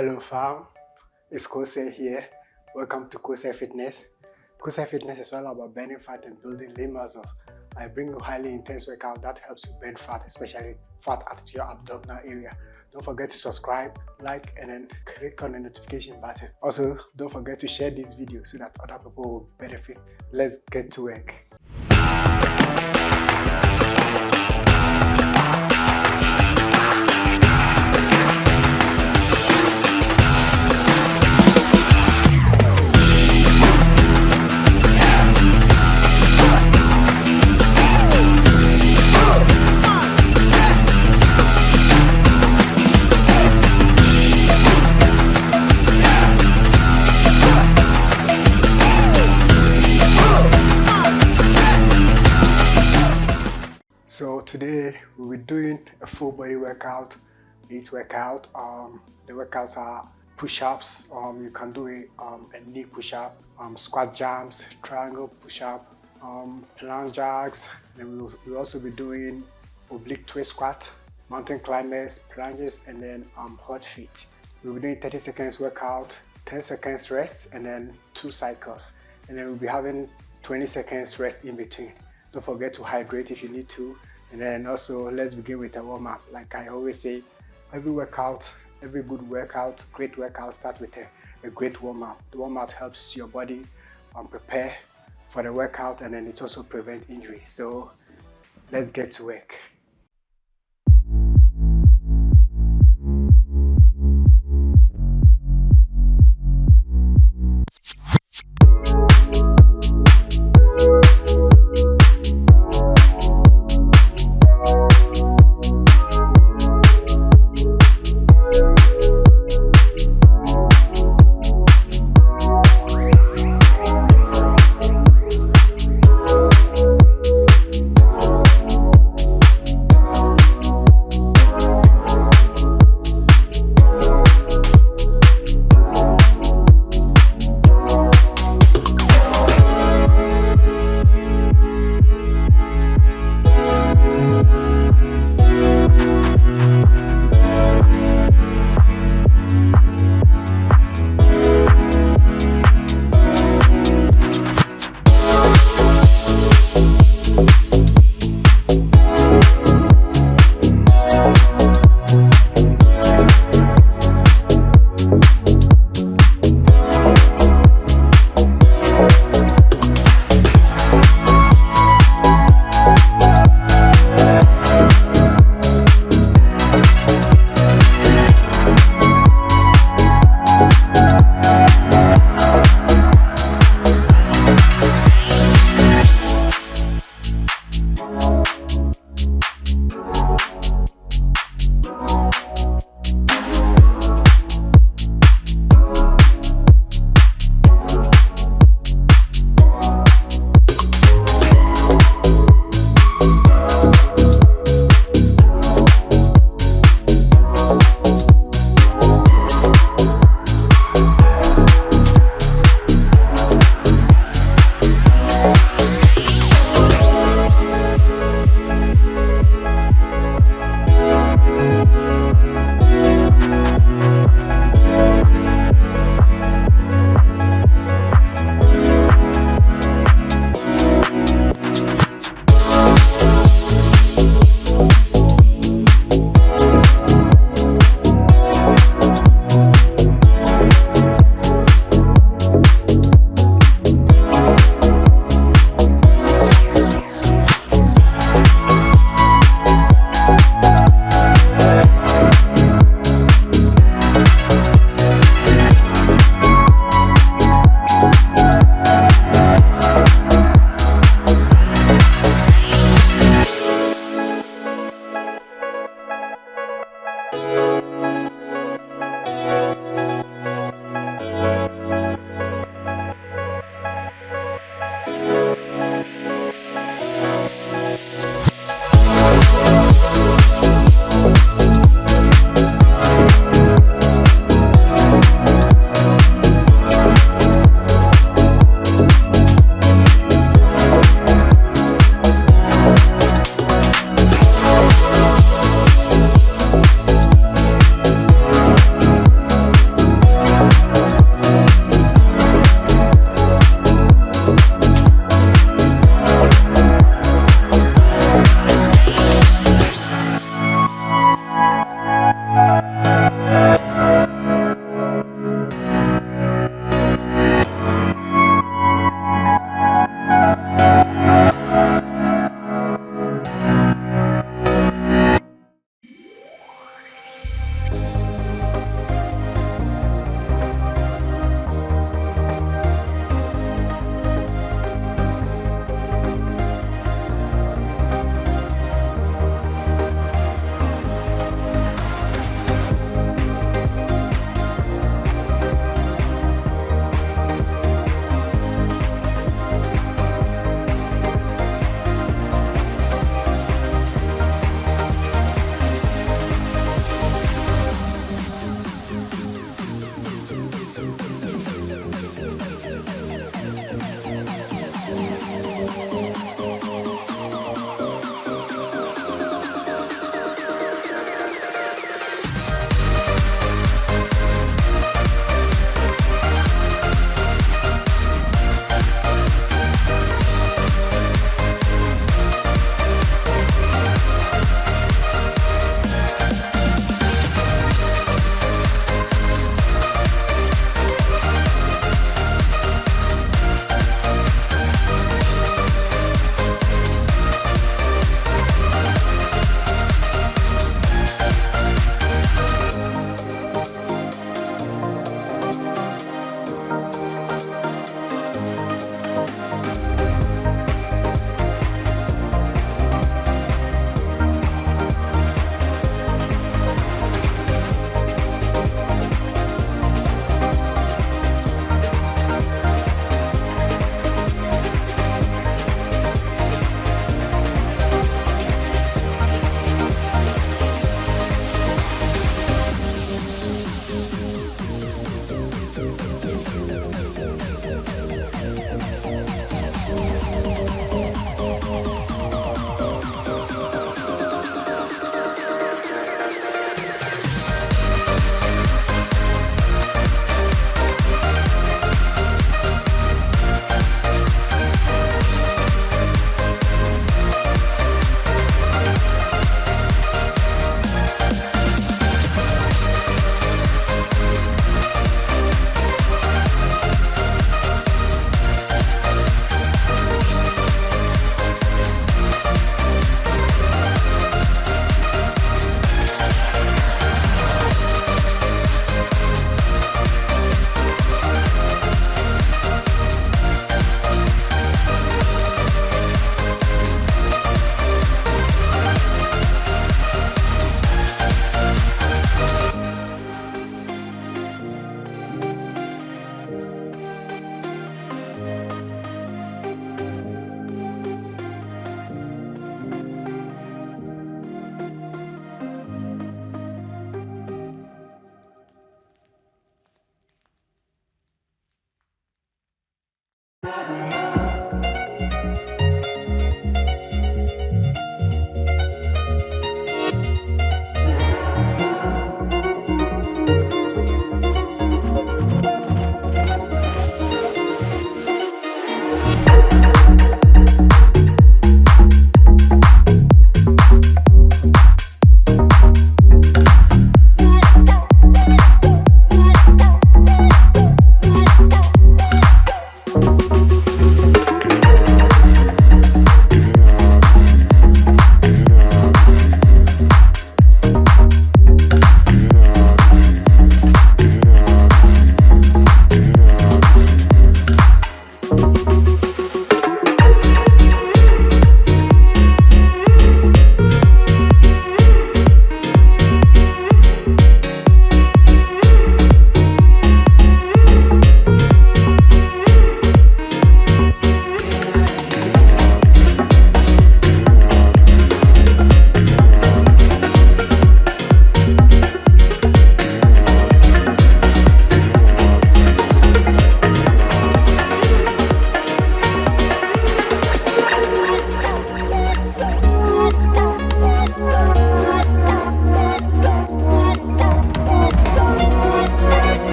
Hello fam, it's Kose here. Welcome to Kose Fitness. Kose Fitness is all about burning fat and building lean muscles. I bring you highly intense workout that helps you burn fat, especially fat at your abdominal area. Don't forget to subscribe, like, and then click on the notification button. Also, don't forget to share this video so that other people will benefit. Let's get to work. So today we'll be doing a full body workout, HIIT workout. The workouts are push-ups. You can do a knee push-up, squat jumps, triangle push-up, plank jacks. And we'll also be doing oblique twist squat, mountain climbers, plunges, and then hot feet. We'll be doing 30 seconds workout, 10 seconds rest, and then 2 cycles. And then we'll be having 20 seconds rest in between. Don't forget to hydrate if you need to. And then also, let's begin with a warm-up. Like I always say, every good workout, great workout starts with a great warm-up. The warm-up helps your body prepare for the workout, and then it also prevents injury. So let's get to work.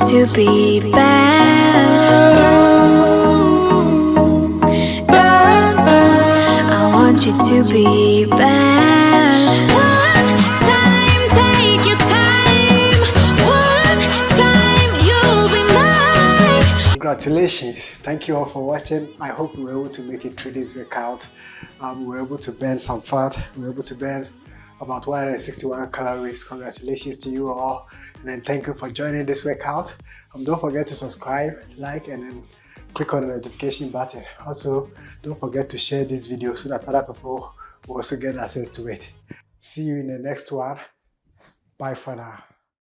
to be bad. I want you to be bad. One time, take your time. One time, you'll be mine. Congratulations. Thank you all for watching. I hope we were able to make it through this workout. We were able to burn some fat. We were able to burn about 161 calories. Congratulations to you all. And then thank you for joining this workout. Don't forget to subscribe, like, and then click on the notification button. Also, don't forget to share this video so that other people will also get access to it. See you in the next one. Bye for now.